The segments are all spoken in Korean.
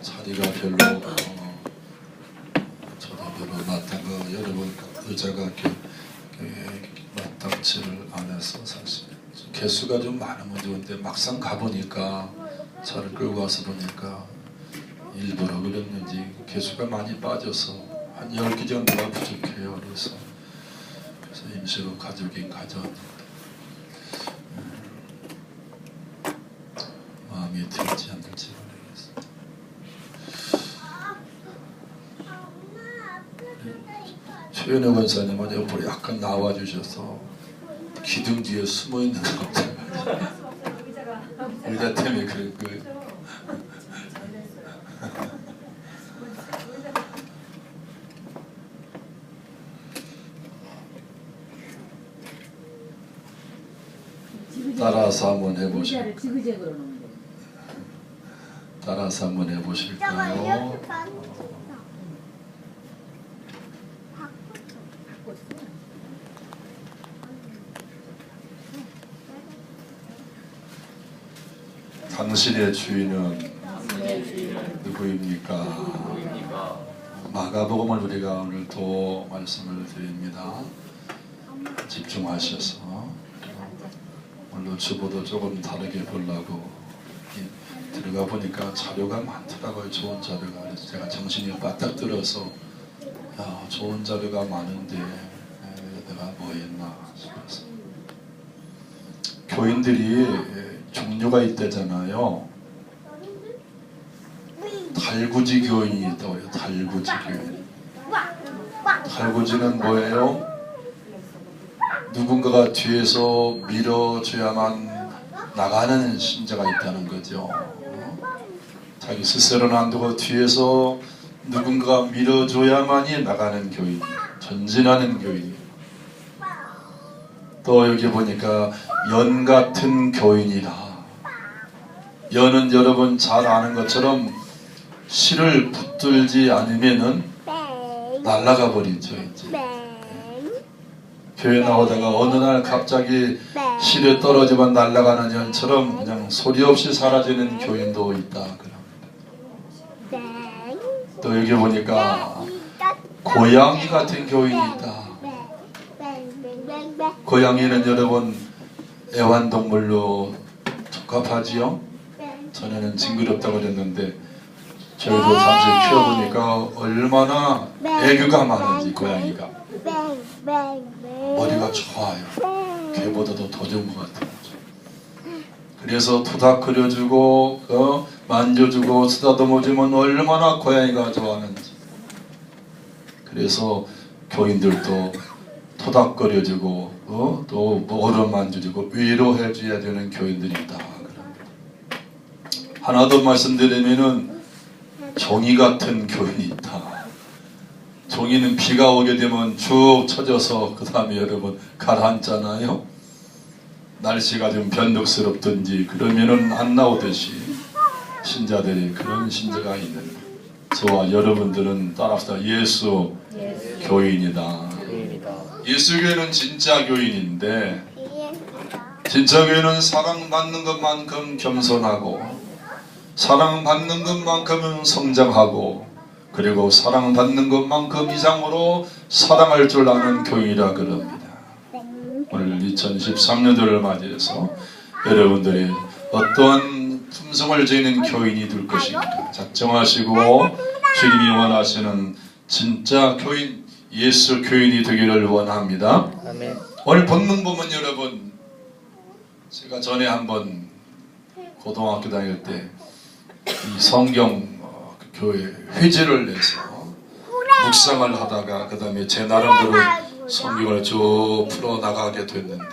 자리가 별로 저도 별로 마땅한 여러분 의자가 이렇게 마땅치를 않아서 사실 개수가 좀 많으면 좋은데 막상 가보니까 차를 끌고 와서 보니까 일부러 그랬는지 개수가 많이 빠져서 한 10개 정도가 부족해요. 그래서 임시로 가져오긴 가져왔는데 마음이 들지 않을지 모르겠어요. 최연애 권사님은 옆으로 약간 나와주셔서 기둥 뒤에 숨어있는 것 같아요. 의자 때문에 그런 거예요. 따라서 한번 해보실까요? 따라서 한번 해보실까요? 당신의 주인은 누구입니까? 마가복음을 우리가 오늘 또 말씀을 드립니다. 집중하셔서 오늘 주보도 조금 다르게 보려고 들어가 보니까 자료가 많더라고요. 좋은 자료가. 그래서 제가 정신이 바짝 들어서 야, 좋은 자료가 많은데 내가 뭐 했나 싶어서. 교인들이 종류가 있대잖아요. 달구지 교인이 있다고요. 달구지 교인. 달구지는 뭐예요? 누군가가 뒤에서 밀어줘야만 나가는 신자가 있다는 거죠. 자기 스스로는 안 두고 뒤에서 누군가가 밀어줘야만이 나가는 교인, 전진하는 교인. 또 여기 보니까 연 같은 교인이라. 연은 여러분 잘 아는 것처럼 실을 붙들지 않으면은 날아가 버리죠. 이제 교회 나오다가 어느 날 갑자기 실에 떨어지면 날아가는 연처럼 그냥 소리 없이 사라지는 교인도 있다. 또 여기 보니까 고양이 같은 교인이 있다. 고양이는 여러분 애완동물로 적합하지요? 전에는 징그럽다고 그랬는데 저희도 잠시 키워보니까 얼마나 애교가 많은지 고양이가 머리가 좋아요. 개보다도 더 좋은 것 같아요. 그래서 토닥거려주고 만져주고 쓰다듬어주면 얼마나 고양이가 좋아하는지. 그래서 교인들도 토닥거려주고 또 얼음 만져주고 위로해줘야 되는 교인들이 있다. 하나 더 말씀드리면은 종이 같은 교인이 있다. 종이는 비가 오게 되면 쭉 쳐져서 그 다음에 여러분 가라앉잖아요. 날씨가 좀 변덕스럽든지 그러면은 안 나오듯이 신자들이 그런 신자가 있는 저와 여러분들은 따라합시다. 예수 교인이다. 예수 교회는 진짜 교인인데 진짜 교회는 사랑받는 것만큼 겸손하고 사랑받는 것만큼은 성장하고 그리고 사랑받는 것만큼 이상으로 사랑할 줄 아는 교인이라 그럽니다. 오늘 2013년도를 맞이해서 여러분들이 어떠한 품성을 지닌 교인이 될 것인가 작정하시고 주님이 원하시는 진짜 교인 예수 교인이 되기를 원합니다. 아멘. 오늘 본문 보면 여러분 제가 전에 한번 고등학교 다닐 때 이 성경 교회 회지를 내서 묵상을 하다가 그 다음에 제 나름대로 성경을 쭉 풀어나가게 됐는데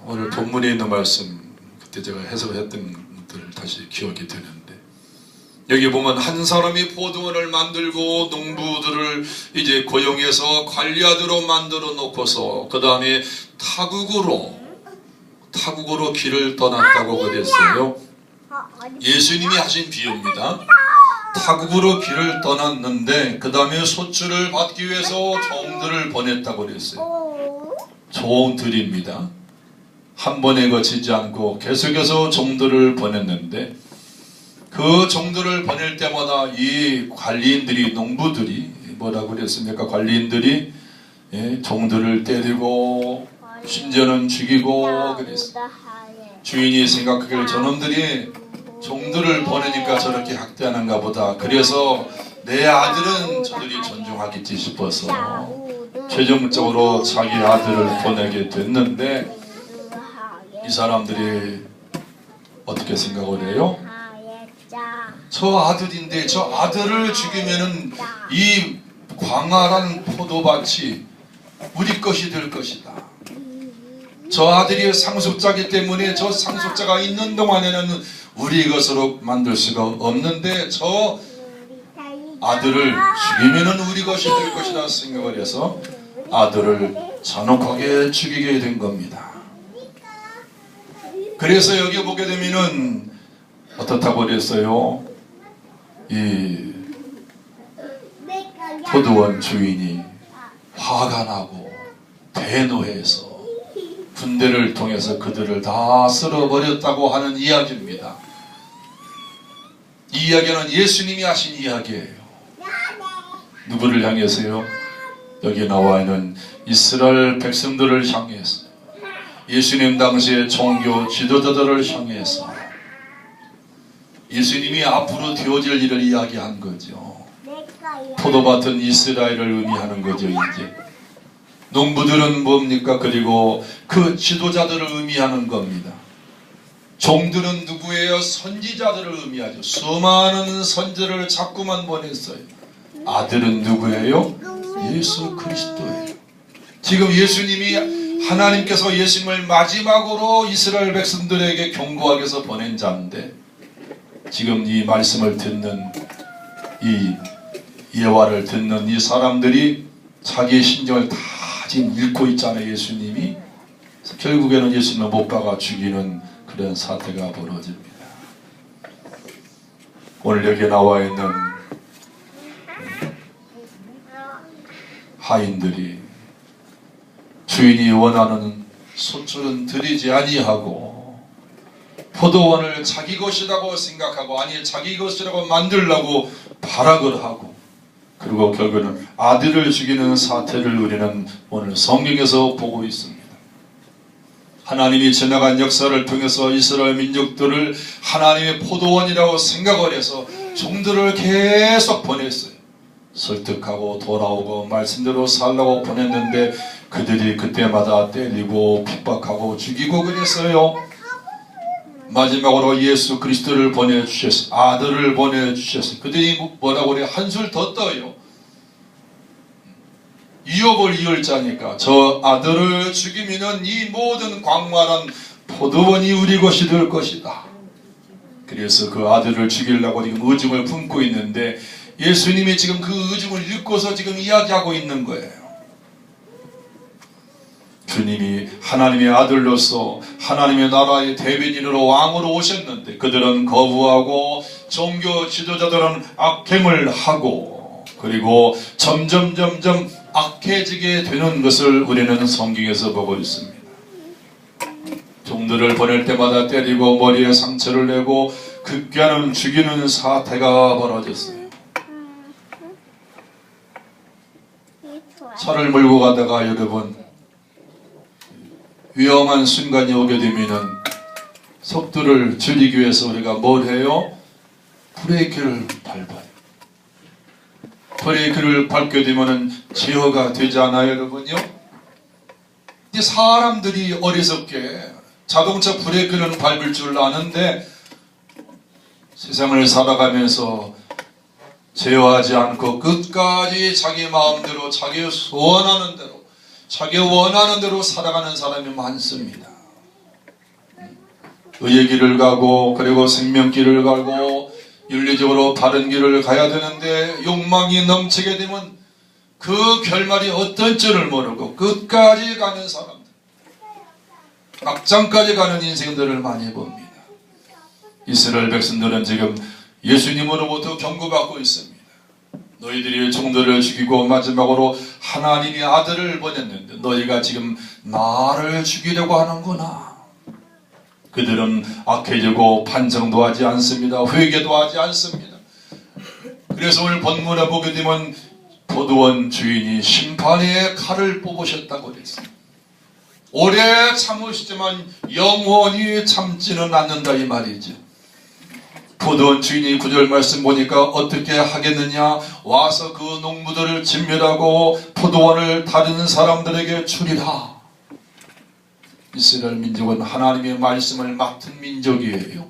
오늘 본문에 있는 말씀 그때 제가 해석했던 것들 다시 기억이 되는데 여기 보면 한 사람이 포도원을 만들고 농부들을 이제 고용해서 관리하도록 만들어 놓고서 그 다음에 타국으로 길을 떠났다고 그랬어요. 예수님이 하신 비유입니다. 타국으로 길을 떠났는데 그 다음에 소출을 받기 위해서 종들을 보냈다고 그랬어요. 종들입니다. 한 번에 거치지 않고 계속해서 종들을 보냈는데 그 그 종들을 보낼 때마다 이 관리인들이, 농부들이 뭐라고 그랬습니까? 관리인들이 종들을 때리고 심지어는 죽이고 그랬어요. 주인이 생각하기를 저놈들이 종들을 보내니까 저렇게 학대하는가 보다. 그래서 내 아들은 저들이 존중하겠지 싶어서 최종적으로 자기 아들을 보내게 됐는데, 이 사람들이 어떻게 생각을 해요? 저 아들인데 저 아들을 죽이면은 이 광활한 포도밭이 우리 것이 될 것이다. 저 아들이 상속자이기 때문에 저 상속자가 있는 동안에는 우리 것으로 만들 수가 없는데 저 아들을 죽이면은 우리 것이 될 것이다 생각을 해서 아들을 잔혹하게 죽이게 된 겁니다. 그래서 여기 보게 되면은 어떻다고 그랬어요? 이 포도원 주인이 화가 나고 대노해서 군대를 통해서 그들을 다 쓸어버렸다고 하는 이야기입니다. 이 이야기는 예수님이 하신 이야기예요. 누구를 향해서요? 여기 나와 있는 이스라엘 백성들을 향해서, 예수님 당시의 종교 지도자들을 향해서 예수님이 앞으로 되어질 일을 이야기한 거죠. 포도밭은 이스라엘을 의미하는 거죠. 이제 농부들은 뭡니까? 그리고 그 지도자들을 의미하는 겁니다. 종들은 누구예요? 선지자들을 의미하죠. 수많은 선지자를 자꾸만 보냈어요. 아들은 누구예요? 예수 그리스도예요. 지금 예수님이, 하나님께서 예수님을 마지막으로 이스라엘 백성들에게 경고하기 위해서 보낸 자인데, 지금 이 말씀을 듣는, 이 예화를 듣는 이 사람들이 자기의 심정을 다 지금 읽고 있잖아요. 예수님이. 결국에는 예수님을 못 박아 죽이는 그런 사태가 벌어집니다. 오늘 여기에 나와 있는 하인들이 주인이 원하는 소출은 드리지 아니하고 포도원을 자기 것이라고 생각하고, 아니 자기 것이라고 만들려고 발악을 하고, 그리고 결국에는 아들을 죽이는 사태를 우리는 오늘 성경에서 보고 있습니다. 하나님이 지나간 역사를 통해서 이스라엘 민족들을 하나님의 포도원이라고 생각을 해서 종들을 계속 보냈어요. 설득하고 돌아오고 말씀대로 살라고 보냈는데 그들이 그때마다 때리고 핍박하고 죽이고 그랬어요. 마지막으로 예수 그리스도를 보내주셨어요. 아들을 보내주셨어요. 그들이 뭐라고 그래요? 한술 더 떠요. 유업을 이을 자니까 저 아들을 죽이면 이 모든 광활한 포도원이 우리 것이 될 것이다. 그래서 그 아들을 죽이려고 지금 의중을 품고 있는데, 예수님이 지금 그 의중을 읽고서 지금 이야기하고 있는 거예요. 주님이 하나님의 아들로서 하나님의 나라의 대변인으로 왕으로 오셨는데 그들은 거부하고 종교 지도자들은 악행을 하고, 그리고 점점 악해지게 되는 것을 우리는 성경에서 보고 있습니다. 종들을 보낼 때마다 때리고 머리에 상처를 내고 극괴하는 죽이는 사태가 벌어졌어요. 차를 몰고 가다가 여러분 위험한 순간이 오게 되면은 속도를 줄이기 위해서 우리가 뭘 해요? 브레이크를 밟아요. 브레이크를 밟게 되면은 제어가 되지 않아요, 여러분요? 이 사람들이 어리석게 자동차 브레이크는 밟을 줄 아는데 세상을 살아가면서 제어하지 않고 끝까지 자기 마음대로, 자기 원하는 대로, 자기 원하는 대로 살아가는 사람이 많습니다. 의의 길을 가고, 그리고 생명길을 가고, 윤리적으로 바른 길을 가야 되는데 욕망이 넘치게 되면 그 결말이 어떤 줄을 모르고 끝까지 가는 사람들, 막장까지 가는 인생들을 많이 봅니다. 이스라엘 백성들은 지금 예수님으로부터 경고받고 있습니다. 너희들이 종들을 죽이고 마지막으로 하나님의 아들을 보냈는데 너희가 지금 나를 죽이려고 하는구나. 그들은 악해지고 반성도 하지 않습니다. 회개도 하지 않습니다. 그래서 오늘 본문에 보게 되면 포도원 주인이 심판의 칼을 뽑으셨다고 그랬어요. 오래 참으시지만 영원히 참지는 않는다 이 말이죠. 포도원 주인이 9절 말씀 보니까 어떻게 하겠느냐, 와서 그 농부들을 진멸하고 포도원을 다른 사람들에게 주리라. 이스라엘 민족은 하나님의 말씀을 맡은 민족이에요.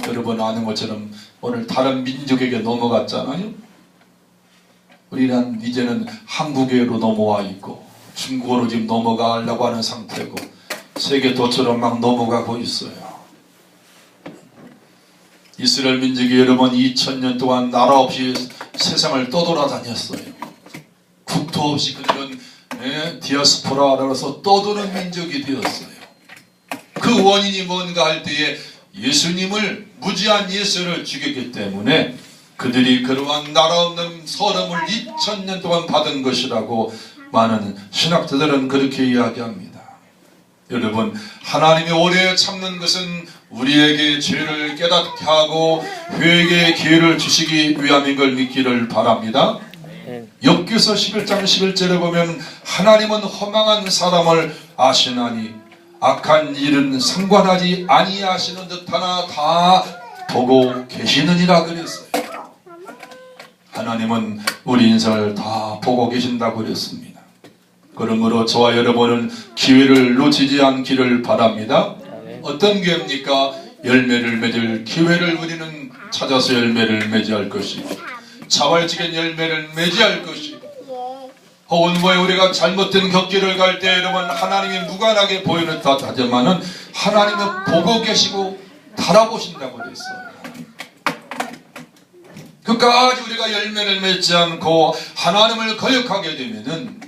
여러분 아는 것처럼 오늘 다른 민족에게 넘어갔잖아요. 우리는 이제는 한국에로 넘어와 있고 중국으로 지금 넘어가려고 하는 상태고 세계 도처럼 막 넘어가고 있어요. 이스라엘 민족이 여러분 2000년 동안 나라 없이 세상을 떠돌아다녔어요. 국토 없이 그들은 디아스포라라고 해서 떠도는 민족이 되었어요. 그 원인이 뭔가 할 때에 예수님을, 무지한 예수를 죽였기 때문에 그들이 그러한 나라 없는 서름을 2000년 동안 받은 것이라고 많은 신학자들은 그렇게 이야기합니다. 여러분, 하나님이 오래 참는 것은 우리에게 죄를 깨닫게 하고 회개의 기회를 주시기 위함인 걸 믿기를 바랍니다. 욥기서 11장 11절에 보면 하나님은 허망한 사람을 아시나니 악한 일은 상관하지 아니하시는 듯하나 다 보고 계시느니라 그랬어요. 하나님은 우리 인생을 다 보고 계신다고 그랬습니다. 그러므로 저와 여러분은 기회를 놓치지 않기를 바랍니다. 어떤 기회입니까? 열매를 맺을 기회를 우리는 찾아서 열매를 맺어야 할 것이고 자발적인 열매를 맺어야 할 것이고 혹은 뭐 우리가 잘못된 격길을 갈 때 여러분 하나님이 무관하게 보이는 듯 하지만은 하나님은 보고 계시고 달아보신다고 그랬어요. 끝까지 우리가 열매를 맺지 않고 하나님을 거역하게 되면은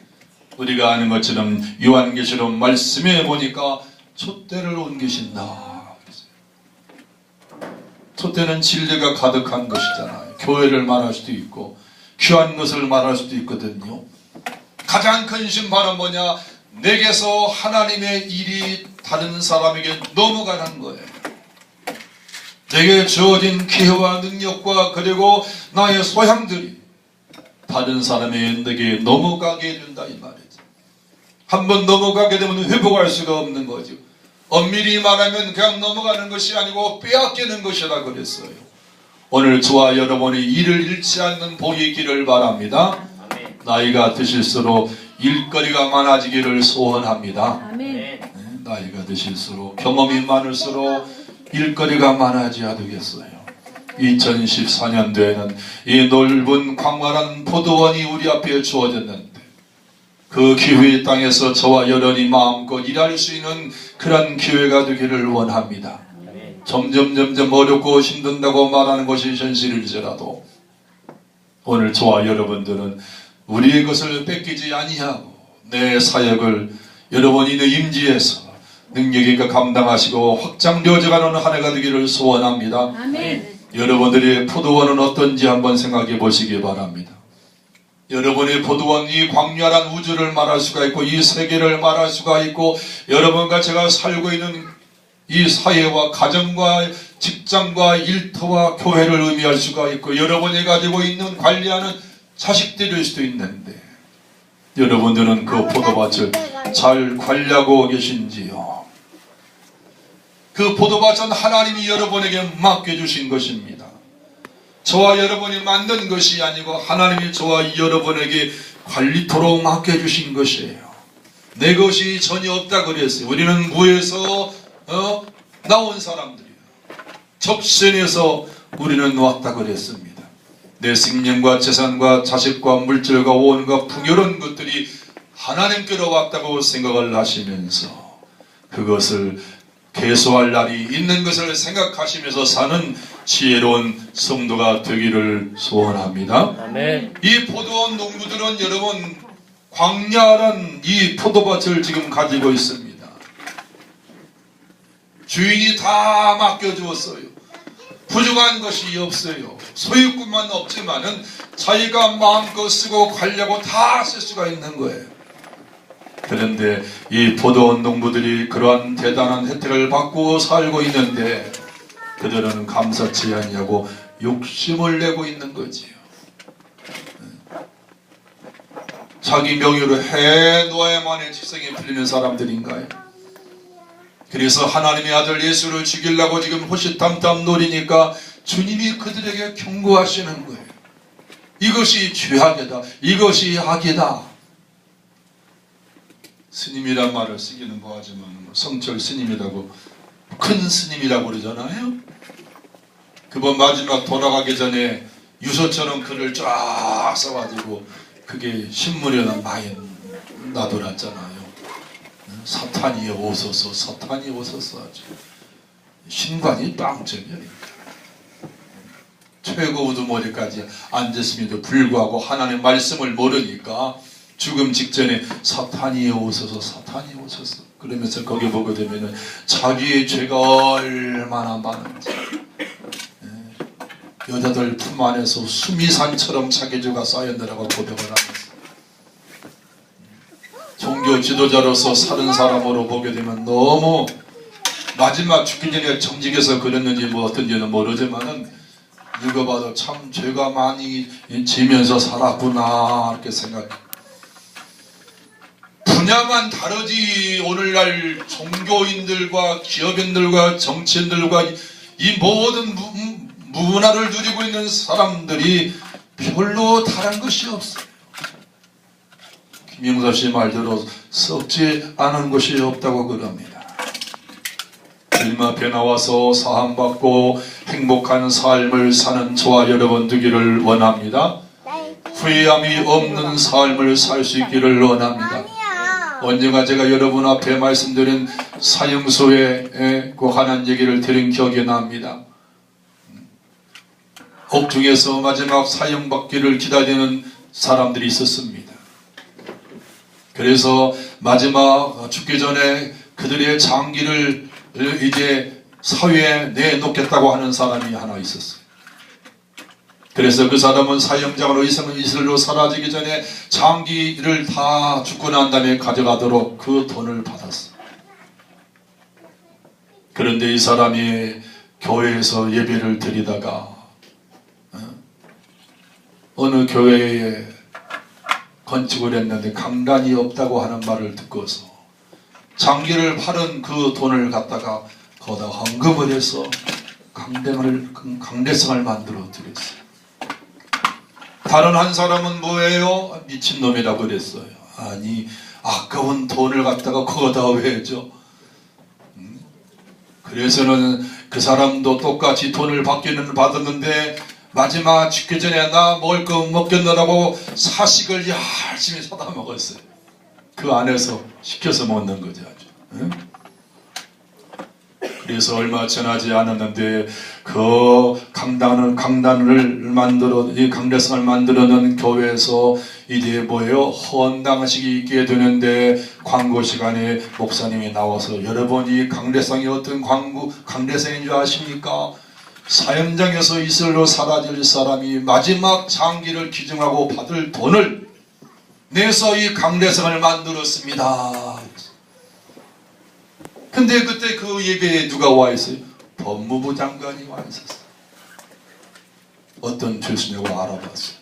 우리가 아는 것처럼 요한계시록 말씀에 보니까 촛대를 옮기신다. 촛대는 진리가 가득한 것이잖아요. 교회를 말할 수도 있고 귀한 것을 말할 수도 있거든요. 가장 큰 심판은 뭐냐? 내게서 하나님의 일이 다른 사람에게 넘어가는 거예요. 내게 주어진 기회와 능력과 그리고 나의 소양들이 다른 사람에게 넘어가게 해준다 이 말이죠. 한번 넘어가게 되면 회복할 수가 없는 거죠. 엄밀히 말하면 그냥 넘어가는 것이 아니고 빼앗기는 것이라 그랬어요. 오늘 저와 여러분이 일을 잃지 않는 복이 있기를 바랍니다. 나이가 드실수록 일거리가 많아지기를 소원합니다. 나이가 드실수록 경험이 많을수록 일거리가 많아져야 되겠어요. 2014년도에는 이 넓은 광활한 포도원이 우리 앞에 주어졌는데 그 기회의 땅에서 저와 여러분이 마음껏 일할 수 있는 그런 기회가 되기를 원합니다. 점점 어렵고 힘든다고 말하는 것이 현실일지라도 오늘 저와 여러분들은 우리의 것을 뺏기지 아니하고 내 사역을 여러분이 내 임지에서 능력 있게 감당하시고 확장되어져가는 한 해가 되기를 소원합니다. 아멘. 여러분들의 포도원은 어떤지 한번 생각해 보시기 바랍니다. 여러분의 포도원, 이 광활한 우주를 말할 수가 있고 이 세계를 말할 수가 있고 여러분과 제가 살고 있는 이 사회와 가정과 직장과 일터와 교회를 의미할 수가 있고 여러분이 가지고 있는 관리하는 자식들일 수도 있는데 여러분들은 그 포도밭을 잘 관리하고 계신지요? 그 포도밭은 하나님이 여러분에게 맡겨주신 것입니다. 저와 여러분이 만든 것이 아니고 하나님이 저와 여러분에게 관리토록 맡겨주신 것이에요. 내 것이 전혀 없다 그랬어요. 우리는 무에서 나온 사람들이에요. 적신에서 우리는 왔다 그랬습니다. 내 생명과 재산과 자식과 물질과 온갖 풍요로운 것들이 하나님께로 왔다고 생각을 하시면서 그것을 개소할 날이 있는 것을 생각하시면서 사는 지혜로운 성도가 되기를 소원합니다. 아멘. 이 포도원 농부들은 여러분 광활한 이 포도밭을 지금 가지고 있습니다. 주인이 다 맡겨주었어요. 부족한 것이 없어요. 소유권만 없지만은 자기가 마음껏 쓰고 관리하고 다 쓸 수가 있는 거예요. 그런데 이 포도원 농부들이 그러한 대단한 혜택을 받고 살고 있는데 그들은 감사치 않냐고 욕심을 내고 있는 거지요. 자기 명의로 해놓아야만의 지성이 풀리는 사람들인가요? 그래서 하나님의 아들 예수를 죽이려고 지금 호시탐탐 노리니까 주님이 그들에게 경고하시는 거예요. 이것이 죄악이다. 이것이 악이다. 스님이란 말을 쓰기는 뭐하지만 성철 스님이라고, 큰 스님이라고 그러잖아요. 그번 마지막 돌아가기 전에 유서처럼 글을 쫙 써가지고 그게 신문에 많이 나돌았잖아요. 사탄이 오소서, 사탄이 오소서 하죠. 신관이 빵점이니까. 최고 우두머리까지 앉았음에도 불구하고 하나님의 말씀을 모르니까 죽음 직전에 사탄이 오소서, 사탄이 오소서 그러면서 거기 보게 되면은 자기의 죄가 얼마나 많은지, 여자들 품 안에서 수미산처럼 자기 죄가 쌓였느라고 고백을 하면서, 종교 지도자로서 사는 사람으로 보게 되면 너무 마지막 죽기 전에 정직해서 그랬는지 뭐 어떤지는 모르지만은 읽어봐도 참 죄가 많이 지면서 살았구나 이렇게 생각해. 분야만 다르지 오늘날 종교인들과 기업인들과 정치인들과 이 모든 문화를 누리고 있는 사람들이 별로 다른 것이 없어요. 김영사 씨 말대로 썩지 않은 것이 없다고 그럽니다. 주님 앞에 나와서 사함받고 행복한 삶을 사는 저와 여러분 되기를 원합니다. 후회함이 없는 삶을 살 수 있기를 원합니다. 언젠가 제가 여러분 앞에 말씀드린 사형소에 관한 얘기를 들은 기억이 납니다. 옥중에서 마지막 사형받기를 기다리는 사람들이 있었습니다. 그래서 마지막 죽기 전에 그들의 장기를 이제 사회에 내놓겠다고 하는 사람이 하나 있었어요. 그래서 그 사람은 사형장으로 이슬로 사라지기 전에 장기를 다 죽고 난 다음에 가져가도록 그 돈을 받았어요. 그런데 이 사람이 교회에서 예배를 드리다가 어느 교회에 건축을 했는데 강단이 없다고 하는 말을 듣고서 장기를 팔은 그 돈을 갖다가 거기다 헌금을 해서 강대성을 만들어 드렸어요. 다른 한 사람은 뭐예요? 미친놈이라고 그랬어요. 아니 아까운 돈을 갖다가 거기다 왜 줘? 그래서는 그 사람도 똑같이 돈을 받았는데 마지막 죽기 전에 나 먹을 거 먹겠느라고 사식을 열심히 사다 먹었어요. 그 안에서 시켜서 먹는 거죠. 아주. 응? 그래서 얼마 지나지 않았는데 그 강단을 만들어 이 강대성을 만들어 놓은 교회에서 이제 뭐예요? 헌당식이 있게 되는데 광고 시간에 목사님이 나와서 여러분 이 강대성이 어떤 강대성인 줄 아십니까? 사형장에서 이슬로 사라질 사람이 마지막 장기를 기증하고 받을 돈을 내서 이 강대성을 만들었습니다. 근데 그때 그 예배에 누가 와 있어요? 법무부 장관이 와 있었어요. 어떤 죄수냐고 알아봤어요.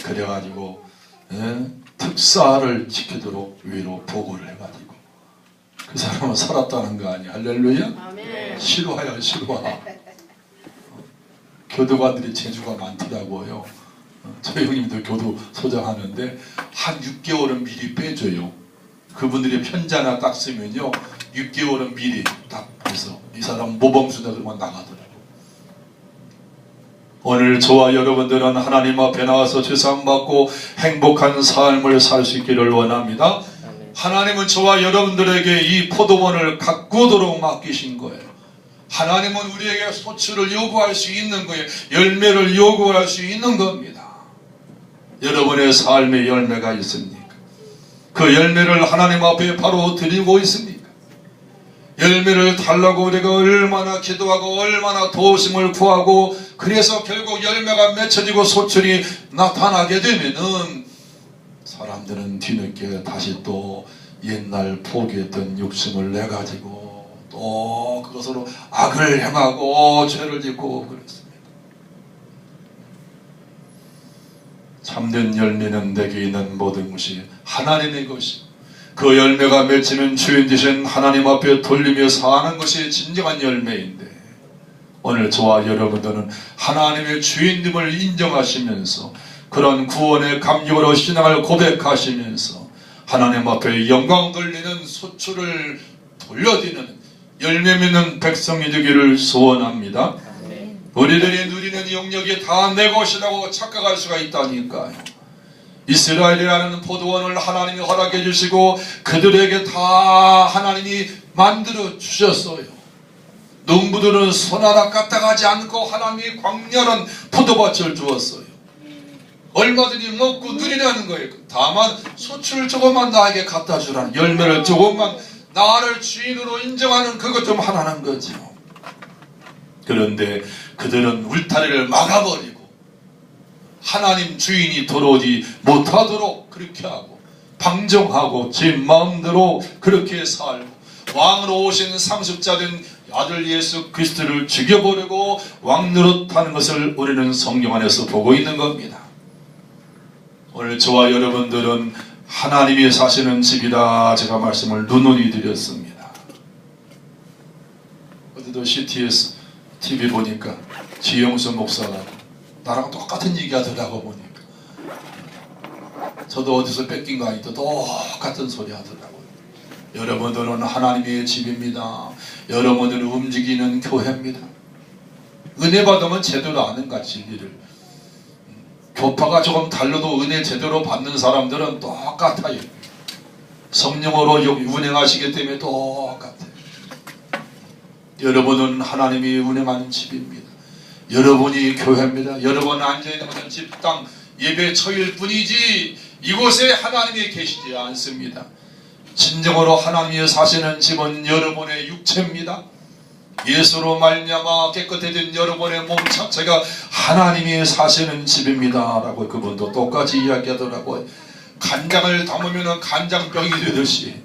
그래가지고 특사를 지키도록 위로 보고를 해가지고 그 사람은 살았다는 거 아니야. 할렐루야. 아멘. 실화야 실화. 교도관들이 재주가 많더라고요. 저희 형님도 교도 소장하는데 한 6개월은 미리 빼줘요. 그분들이 편지 하나 딱 쓰면요 6개월은 미리 딱 해서 이 사람 모범수다 그러면 나가더라고. 오늘 저와 여러분들은 하나님 앞에 나와서 죄사함받고 행복한 삶을 살 수 있기를 원합니다. 하나님은 저와 여러분들에게 이 포도원을 가꾸도록 맡기신 거예요. 하나님은 우리에게 소출을 요구할 수 있는 거예요. 열매를 요구할 수 있는 겁니다. 여러분의 삶에 열매가 있습니까? 그 열매를 하나님 앞에 바로 드리고 있습니까? 열매를 달라고 우리가 얼마나 기도하고 얼마나 도우심을 구하고 그래서 결국 열매가 맺혀지고 소출이 나타나게 되면은 사람들은 뒤늦게 다시 또 옛날 포기했던 욕심을 내가지고 또 그것으로 악을 행하고 죄를 짓고 그랬습니다. 참된 열매는 내게 있는 모든 것이 하나님의 것이, 그 열매가 맺히면 주인 되신 하나님 앞에 돌리며 사는 것이 진정한 열매인데, 오늘 저와 여러분들은 하나님의 주인됨을 인정하시면서 그런 구원의 감격으로 신앙을 고백하시면서 하나님 앞에 영광 돌리는 소출을 돌려드리는 열매 맺는 백성이 되기를 소원합니다. 우리들이 누리는 영역이 다 내 것이라고 착각할 수가 있다니까요. 이스라엘이라는 포도원을 하나님이 허락해 주시고 그들에게 다 하나님이 만들어 주셨어요. 농부들은 손 하나 까딱하지 않고 하나님이 광렬한 포도밭을 주었어요. 얼마든지 먹고 누리라는 거예요. 다만 소출 조금만 나에게 갖다 주라는, 열매를 조금만 나를 주인으로 인정하는 그것 좀 하라는 거죠. 그런데 그들은 울타리를 막아버리고 하나님 주인이 돌아오지 못하도록 그렇게 하고 방종하고 제 마음대로 그렇게 살고 왕으로 오신 상습자된 아들 예수 그리스도를 죽여버리고 왕 노릇하는 것을 우리는 성경 안에서 보고 있는 겁니다. 오늘 저와 여러분들은 하나님이 사시는 집이다, 제가 말씀을 누누이 드렸습니다. 어제도 CTS TV 보니까 지영수 목사가 나랑 똑같은 얘기 하더라고. 보니까 저도 어디서 뺏긴 거 아니고 똑같은 소리 하더라고요. 여러분들은 하나님의 집입니다. 여러분들은 움직이는 교회입니다. 은혜 받으면 제대로 아는가 진리를. 교파가 조금 달라도 은혜 제대로 받는 사람들은 똑같아요. 성령으로 운행하시기 때문에 똑같아요. 여러분은 하나님이 운행하는 집입니다. 여러분이 교회입니다. 여러분 앉아있는 것은 집당 예배 처일 뿐이지 이곳에 하나님이 계시지 않습니다. 진정으로 하나님이 사시는 집은 여러분의 육체입니다. 예수로 말미암아 깨끗해진 여러분의 몸 자체가 하나님이 사시는 집입니다 라고 그분도 똑같이 이야기하더라고요. 간장을 담으면 간장병이 되듯이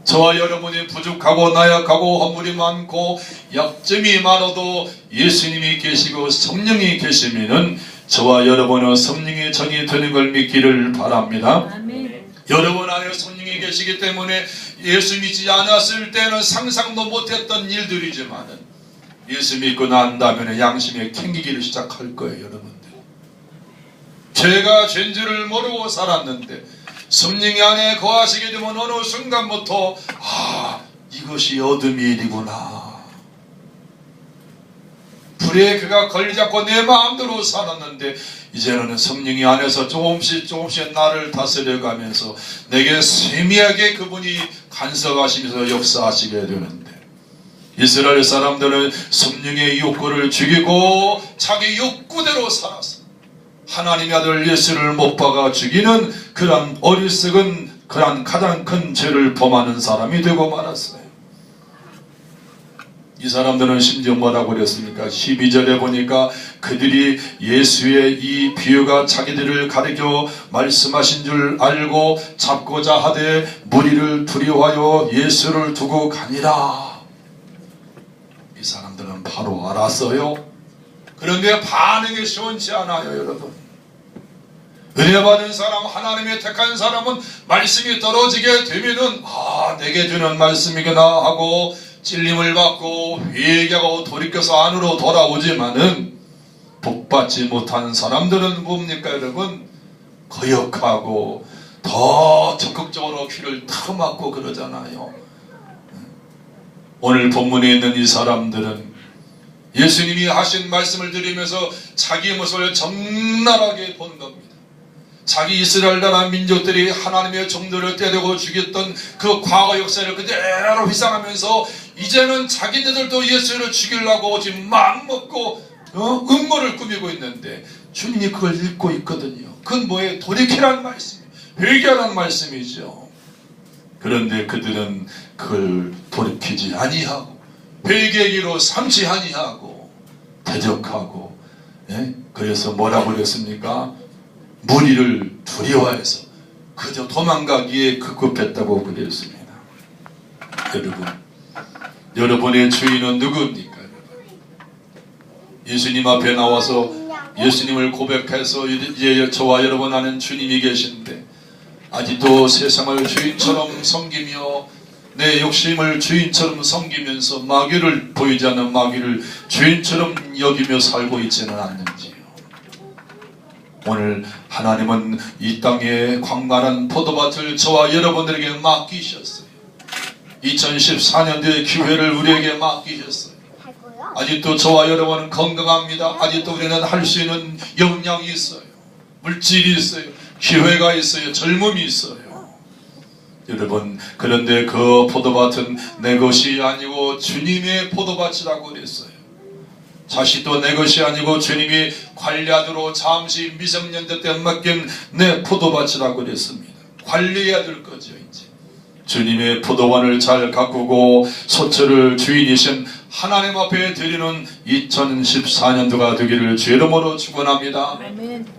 저와 여러분이 부족하고 나약하고 허물이 많고 약점이 많아도 예수님이 계시고 성령이 계시면은 저와 여러분은 성령의 정이 되는 걸 믿기를 바랍니다. 아멘. 여러분 안에 성령이 계시기 때문에 예수 믿지 않았을 때는 상상도 못했던 일들이지만은 예수 믿고 난다면 양심에 캥기기를 시작할 거예요. 여러분들, 죄가 죄인지를 모르고 살았는데 성령이 안에 거하시게 되면 어느 순간부터 이것이 어둠의 일이구나. 불에 그가 걸리잡고 내 마음대로 살았는데 이제는 성령이 안에서 조금씩 나를 다스려가면서 내게 세미하게 그분이 간섭하시면서 역사하시게 되는데, 이스라엘 사람들은 성령의 욕구를 죽이고 자기 욕구대로 살았어. 하나님의 아들 예수를 못 박아 죽이는 그런 어리석은 그런 가장 큰 죄를 범하는 사람이 되고 말았어요. 이 사람들은 심지어 뭐라고 그랬습니까? 12절에 보니까 그들이 예수의 이 비유가 자기들을 가리켜 말씀하신 줄 알고 잡고자 하되 무리를 두려워하여 예수를 두고 가니라. 이 사람들은 바로 알았어요. 그런데 반응이 시원치 않아요. 여러분, 은혜 받은 사람, 하나님의 택한 사람은 말씀이 떨어지게 되면은 내게 주는 말씀이구나 하고 찔림을 받고 회개하고 돌이켜서 안으로 돌아오지만은 복받지 못한 사람들은 뭡니까 여러분? 거역하고 더 적극적으로 귀를 탁 막고 그러잖아요. 오늘 본문에 있는 이 사람들은 예수님이 하신 말씀을 들으면서 자기 모습을 적나라하게 본 겁니다. 자기 이스라엘 나라 민족들이 하나님의 종들을 때리고 죽였던 그 과거 역사를 그대로 회상하면서 이제는 자기네들도 예수를 죽이려고 지금 마음먹고 음모를 꾸미고 있는데 주님이 그걸 읽고 있거든요. 그건 뭐예요? 돌이키라는 말씀이에요. 회개하라는 말씀이죠. 그런데 그들은 그걸 돌이키지 아니하고 회개기로 삼지 아니하고 대적하고, 그래서 뭐라고 그랬습니까? 무리를 두려워해서 그저 도망가기에 급급했다고 그랬습니다. 여러분의 주인은 누구입니까? 예수님 앞에 나와서 예수님을 고백해서 이제 저와 여러분 아는 주님이 계신데 아직도 세상을 주인처럼 섬기며 내 욕심을 주인처럼 섬기면서 마귀를 보이지 않는 마귀를 주인처럼 여기며 살고 있지는 않는지요. 오늘 하나님은 이 땅에 광활한 포도밭을 저와 여러분들에게 맡기셨어요. 2014년도의 기회를 우리에게 맡기셨어요. 아직도 저와 여러분은 건강합니다. 아직도 우리는 할 수 있는 역량이 있어요. 물질이 있어요. 기회가 있어요. 젊음이 있어요. 여러분, 그런데 그 포도밭은 내 것이 아니고 주님의 포도밭이라고 그랬어요. 자식도 내 것이 아니고 주님이 관리하도록 잠시 미성년자 때 맡긴 내 포도밭이라고 그랬습니다. 관리해야 될 거죠. 이제 주님의 포도원을 잘 가꾸고 소처를 주인이신 하나님 앞에 드리는 2014년도가 되기를 주의 이름으로 축원합니다.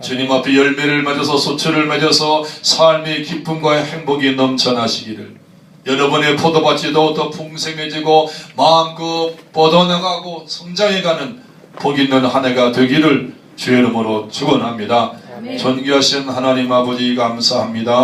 주님 앞에 열매를 맺어서 소처를 맺어서 삶의 기쁨과 행복이 넘쳐나시기를, 여러분의 포도밭이 더욱더 풍성해지고 마음껏 뻗어나가고 성장해가는 복 있는 한 해가 되기를 주의 이름으로 축원합니다. 존귀하신 하나님 아버지 감사합니다.